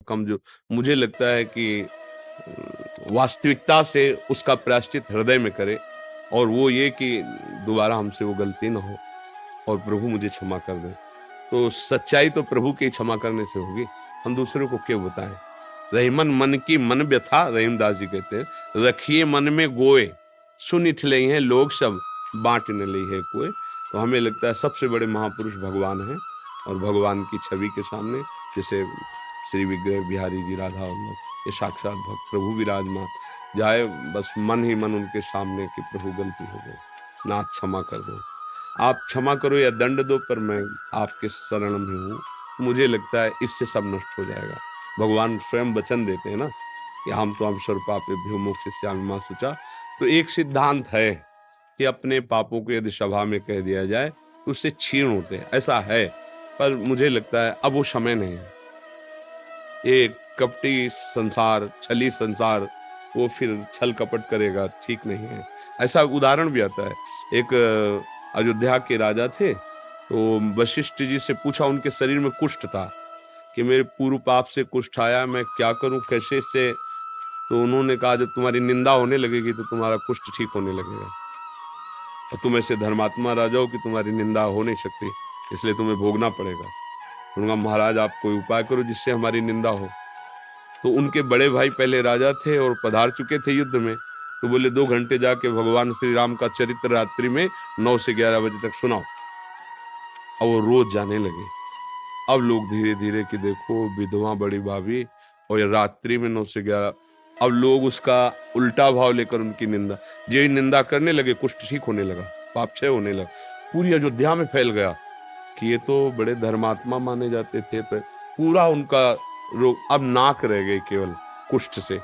कम जो मुझे लगता है कि वास्तविकता से उसका प्रायश्चित हृदय में करे, और वो ये कि दोबारा हमसे वो गलती ना हो और प्रभु मुझे क्षमा कर दे। तो सच्चाई तो प्रभु के क्षमा करने से होगी, हम दूसरों को क्यों बताएं। रहीमन मन की मन व्यथा, रहीमदास जी कहते हैं, रखिए मन में गोए, सुन इठले हैं लोग सब, बांट न ली है कोई। तो हमें लगता है सबसे बड़े महापुरुष भगवान हैं, और भगवान की छवि के सामने जैसे श्री विग्रह बिहारी जी राधा वल्लभ, ये साक्षात भक्त प्रभु विराजमान जाए, बस मन ही मन उनके सामने कि प्रभु गलती हो गई, नाथ क्षमा कर दो, आप क्षमा करो या दंड दो, पर मैं आपके शरण में हूँ। मुझे लगता है इससे सब नष्ट हो जाएगा। भगवान स्वयं वचन देते हैं ना कि हम तो हम स्वर पापेभ्यो मोक्षयिष्यामि मा शुचा। तो एक सिद्धांत है कि अपने पापों को यदि सभा में कह दिया जाए तो उससे क्षीण होते हैं, ऐसा है। पर मुझे लगता है अब वो समय नहीं है। ये कपटी संसार, छली संसार, वो फिर छल कपट करेगा, ठीक नहीं है। ऐसा उदाहरण भी आता है, एक अयोध्या के राजा थे, तो वशिष्ठ जी से पूछा, उनके शरीर में कुष्ठ था कि मेरे पूर्व पाप से कुष्ठ आया, मैं क्या करूं, कैसे से। तो उन्होंने कहा जब तुम्हारी निंदा होने लगेगी तो तुम्हारा कुष्ठ ठीक होने लगेगा, और तुम ऐसे धर्मात्मा राजा हो कि तुम्हारी निंदा हो नहीं सकती, इसलिए तुम्हें भोगना पड़ेगा। उन्होंने कहा महाराज आप कोई उपाय करो जिससे हमारी निंदा हो। तो उनके बड़े भाई पहले राजा थे और पधार चुके थे युद्ध में, तो बोले 2 घंटे जाके भगवान श्री राम का चरित्र रात्रि में 9 से 11 बजे तक सुनाओ। अब वो रोज जाने लगे। अब लोग धीरे धीरे कि देखो विधवा बड़ी भाभी, और ये रात्रि में 9 से 11, अब लोग उसका उल्टा भाव लेकर उनकी निंदा, जो निंदा करने लगे, कुष्ठ ठीक होने लगा, पाप क्षय होने लगा, पूरी अयोध्या में फैल गया कि ये तो बड़े धर्मात्मा माने जाते थे। तो पूरा उनका रोग, अब नाक रह गई केवल कुष्ठ से।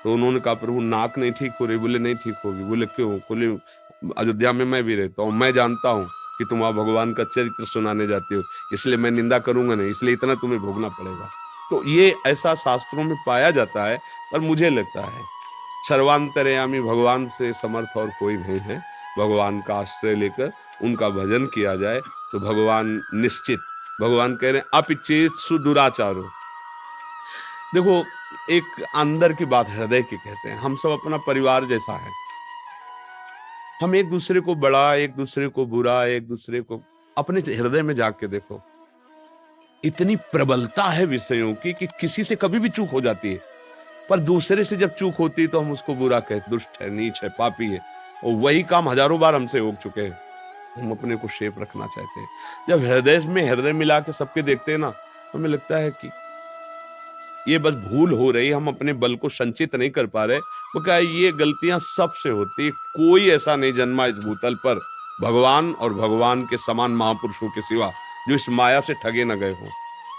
तो उन्होंने कहा प्रभु नाक नहीं ठीक हो रही। बोले नहीं ठीक होगी। बोले क्यों? बोले अयोध्या में मैं भी रहता हूँ, मैं जानता हूँ कि तुम आप भगवान का चरित्र सुनाने जाते हो, इसलिए मैं निंदा करूंगा नहीं, इसलिए इतना तुम्हें भोगना पड़ेगा। तो ये ऐसा शास्त्रों में पाया जाता है। पर मुझे लगता है सर्वांतर्यामी भगवान से समर्थ और कोई नहीं है। भगवान का आश्रय लेकर उनका भजन किया जाए तो भगवान निश्चित, भगवान कह रहे हैं अपिचेत सुदुराचारो। देखो एक अंदर की बात हृदय की कहते हैं, हम सब अपना परिवार जैसा है, हम एक दूसरे को बड़ा, एक दूसरे को बुरा, एक दूसरे को, अपने हृदय में जाके देखो, इतनी प्रबलता है विषयों की कि किसी से कभी भी चूक हो जाती है, पर दूसरे से जब चूक होती है तो हम उसको बुरा कहते, दुष्ट है, नीच है, पापी है। और वही काम हजारों बार हमसे हो चुके हैं, हम अपने को शेप रखना चाहते हैं। जब हृदय में हृदय मिला के सबके देखते हैं ना, हमें लगता है कि ये बस भूल हो रही, हम अपने बल को संचित नहीं कर पा रहे। वो क्या, ये गलतियां सबसे होती, कोई ऐसा नहीं जन्मा इस भूतल पर भगवान और भगवान के समान महापुरुषों के सिवा जो इस माया से ठगे न गए हों।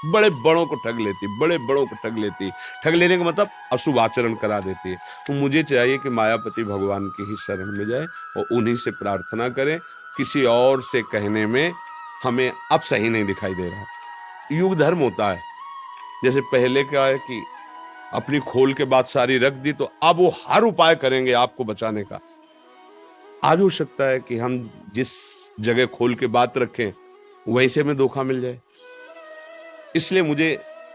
बड़े बड़ों को ठग लेती, बड़े बड़ों को ठग लेती, ठग लेने का मतलब अशुभ आचरण करा देती है। तो मुझे चाहिए कि मायापति भगवान की ही शरण में जाए और उन्हीं से प्रार्थना करें। किसी और से कहने में हमें अब सही नहीं दिखाई दे रहा। युग धर्म होता है, जैसे पहले क्या है कि अपनी खोल के बात सारी रख दी, तो अब वो हर उपाय करेंगे आपको बचाने का। आज हो सकता है कि हम जिस जगह खोल के बात रखें वहीं से हमें धोखा मिल जाए। इसलिए मुझे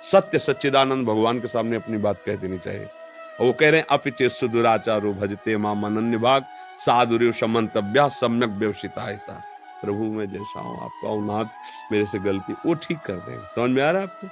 सत्य सच्चिदानंद भगवान के सामने अपनी बात कह देनी चाहिए। और वो कह रहे हैं अपिचे सुदुराचारो भजते माम अनन्य भाग, साधुर्य समन्तव्या सम्यक व्यवसिता। ऐसा प्रभु मैं जैसा हूं, आपका नाथ मेरे से गलती, वो ठीक कर देंगे। समझ में आ रहा है आपको?